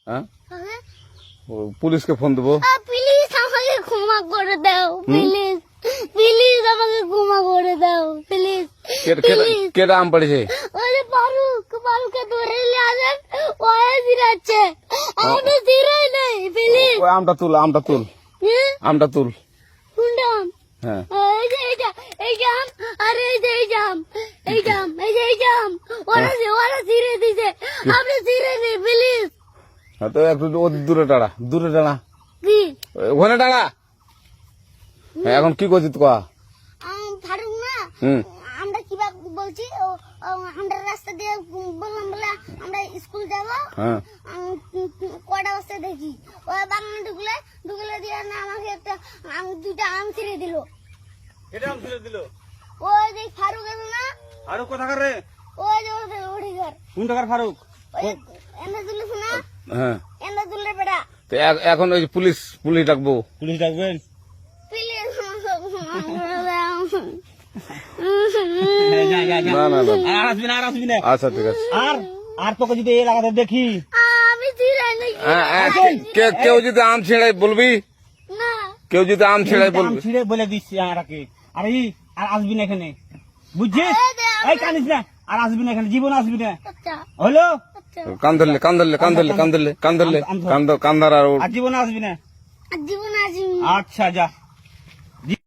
হ্যাঁ হ্যাঁ? পুলিশকে ফোন দেবো। প্লিজ আমাকে ক্ষমা করে দাও, প্লিজ প্লিজ আমাকে ক্ষমা করে দাও, প্লিজ কেটা আম পড়েছে? ওই যে ফারুককে ধরে নিয়ে আসেন, ওয়ে জিরাচ্ছে, আমি জিরাই নাই, প্লিজ। ওই আমটা তুল আমটা তুল হ্যাঁ? আমটা তুল। কোনটা আম? হ্যাঁ এই যে এই জাম, আরে এই যে এই জাম, এই জাম, এই যে এই জাম, ওরা জিরে দিছে, আপনি জিরে নেই, প্লিজ। হ্যাঁ, তো একটু দূরে টাড়া কি ওখানে টাড়া। হ্যাঁ, এখন কি করছিস তো? ফারুক না, হুম আমরা কিবা বলছি, আমরা রাস্তা দিয়ে বললাম বলে আমরা স্কুল যাব, হ্যাঁ কটা বস্তা দেখি ওই বাগানে ঢুকলে দিয়ে না আমাকে একটা দুইটা আম ছিঁড়ে দিল। এটা আম ছিঁড়ে দিল? ওই যে ফারুক এলো না, ফারুক কোথাকার রে? ওই যে ওঠে ঘর, কোন টাকার ফারুক? এনে তুলিস না, হ্যাঁ এনে তুললে বেটা, তো এখন ওই যে পুলিশ ডাকবো। পুলিশ ডাকবেন? প্লিজ না না না আর আসবি না, আর আসবি না। আচ্ছা ঠিক আছে। আর তোকে যদি এই এলাকাতে দেখি, আমি ছিঁড়াই নাকি? কেউ যদি আম ছিঁড়াই বলবি, না কেউ যদি আম ছিঁড়াই আম বলবি। ছিঁড়ে বলে দিচ্ছি আরাকে, আর আসবি না এখানে, বুঝছিস? এই কানিস না, আর আসবি না এখানে, জীবন আসবি না, আচ্ছা হলো? আচ্ছা, কান ধরলে কান্দার আর আর জীবন আসবি না। জীবন আসি আচ্ছা যা।